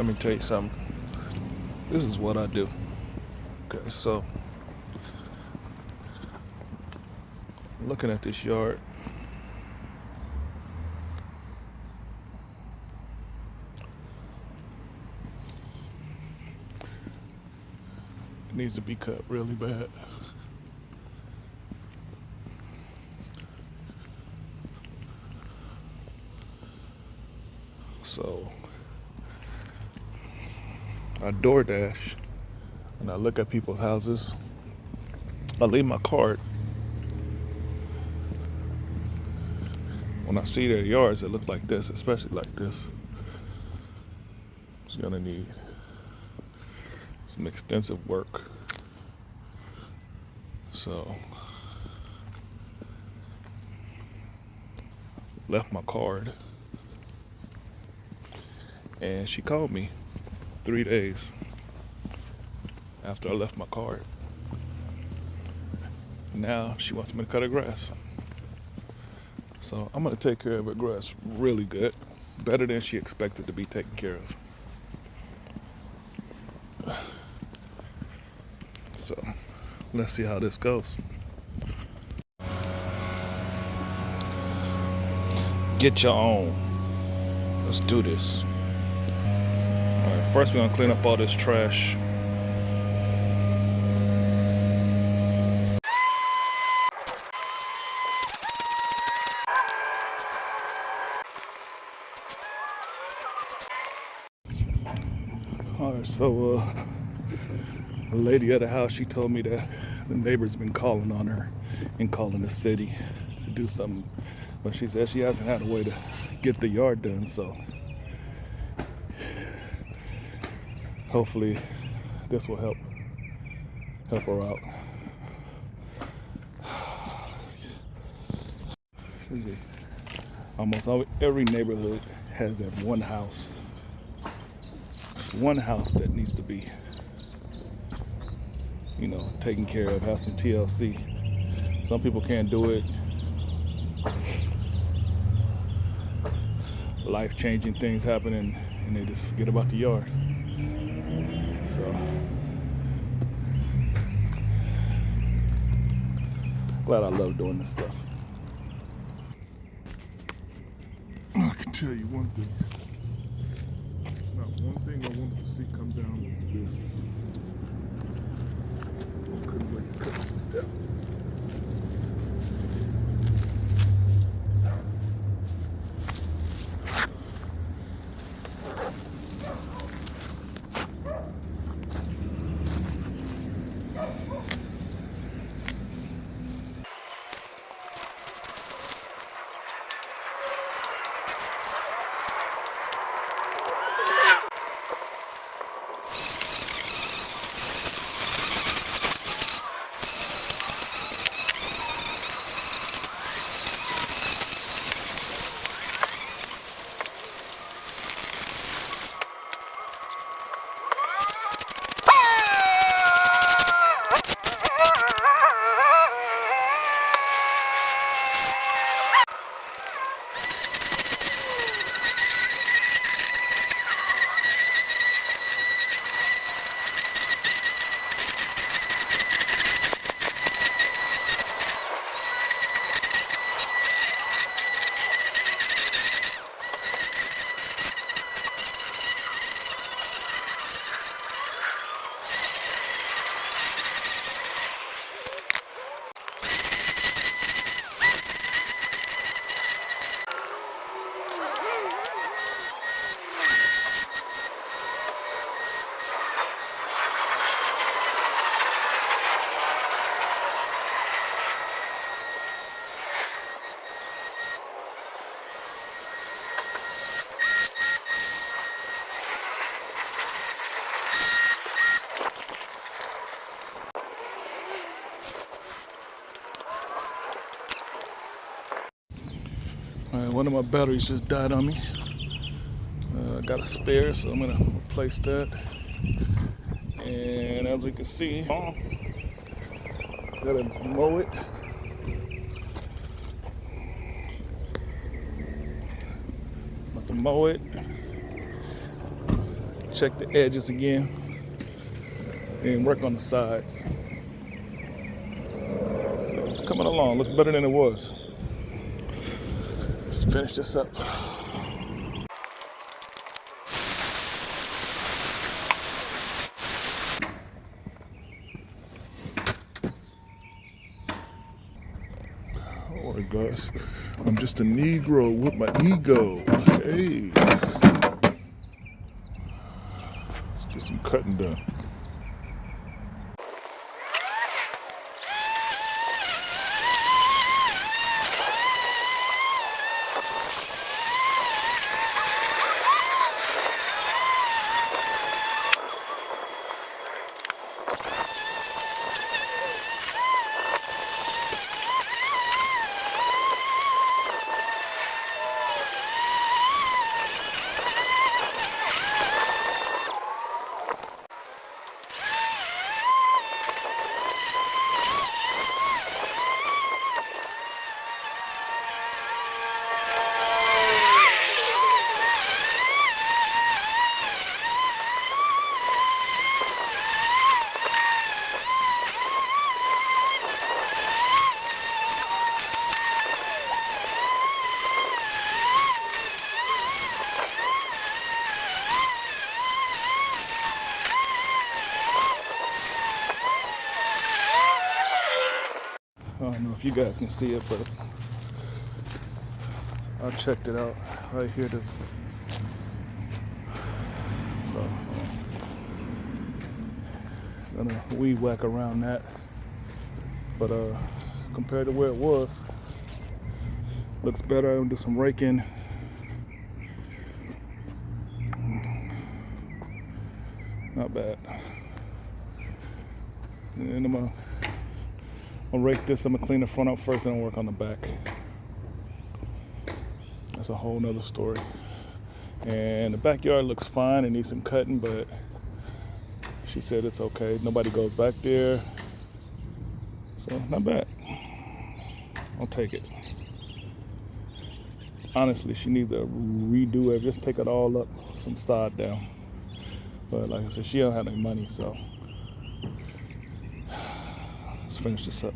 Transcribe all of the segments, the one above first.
let me tell you something. This is what I do. Okay, so looking at this yard, it needs to be cut really bad. So I DoorDash and I look at people's houses. I leave my card. When I see their yards that look like this, especially like this, it's gonna need some extensive work. So left my card and she called me 3 days after I left my card. Now she wants me to cut her grass. So I'm gonna take care of her grass really good, better than she expected to be taken care of. So let's see how this goes. Get your own. Let's do this. All right, first we're gonna clean up all this trash. Alright, so the lady at the house, she told me that the neighbor's been calling on her and calling the city to do something. But she said she hasn't had a way to get the yard done, so hopefully this will help her out. Almost every neighborhood has that one house that needs to be, taken care of, have some TLC. Some people can't do it. Life-changing things happen and they just forget about the yard. So glad I love doing this stuff. I can tell you one thing. Not one thing I wanted to see come down was this. I couldn't wait to cut this down. One of my batteries just died on me. I got a spare, so I'm gonna replace that. And as we can see, gotta mow it. About to mow it. check the edges again, and work on the sides. It's coming along. Looks better than it was. Let's finish this up. Alright guys, I'm just a Negro with my ego. Hey, let's get some cutting done. I don't know if you guys can see it, but I checked it out right here. So gonna weed whack around that, but compared to where it was, looks better. I'm gonna do some raking. Not bad. And I'm gonna rake this. I'm gonna clean the front up first and then work on the back. That's a whole nother story. And the backyard looks fine. It needs some cutting, but she said it's okay. Nobody goes back there. So not bad. I'll take it. Honestly, she needs to redo it. Just take it all up, some sod down. But like I said, she don't have any money, so let's finish this up.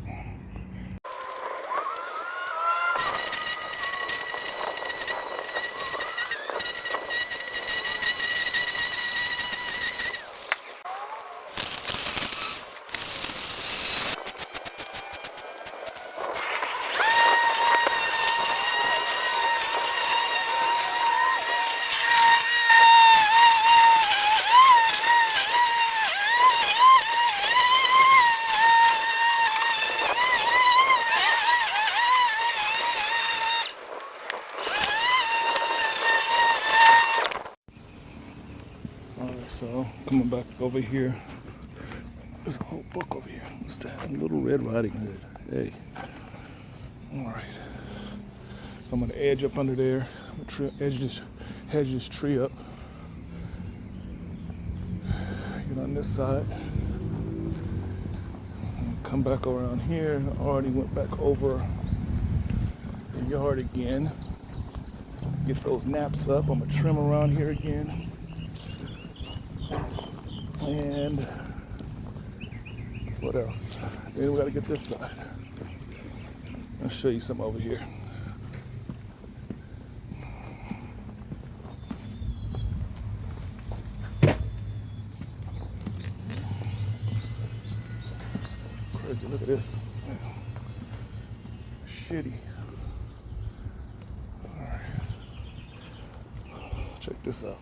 So coming back over here, there's a whole book over here. What's that? Little Red Riding Hood. Hey. All right. So I'm gonna edge up under there. I'm gonna hedge this tree up. Get on this side. And come back around here. I already went back over the yard again. Get those naps up. I'm gonna trim around here again. And what else? Then we gotta get this side. I'll show you some over here. Crazy, look at this. Shitty. All right. Check this out.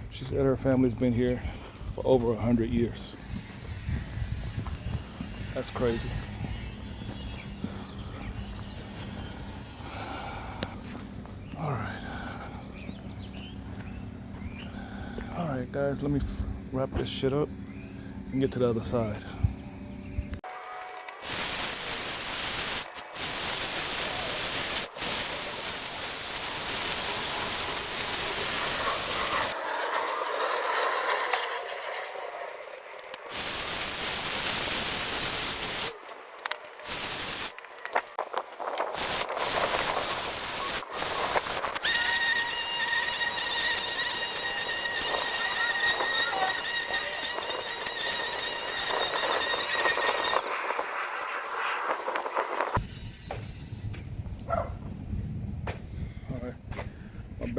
She said her family's been here for over 100 years. That's crazy. All right, guys, let me wrap this shit up and get to the other side.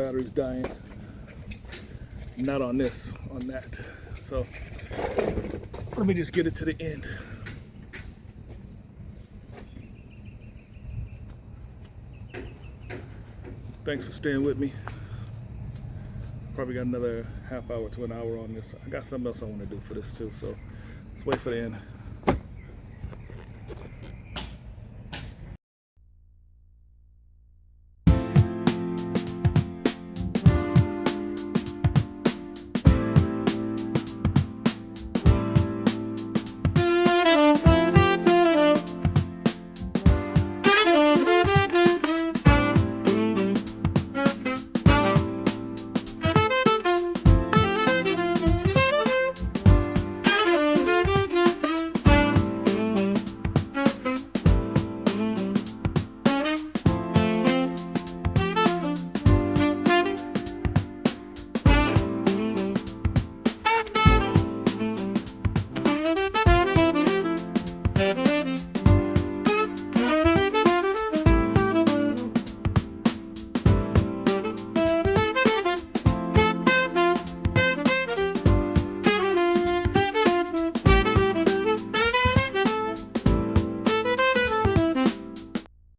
battery's dying. Not on this, on that. So let me just get it to the end. Thanks for staying with me. Probably got another half hour to an hour on this. I got something else I want to do for this too, so let's wait for the end.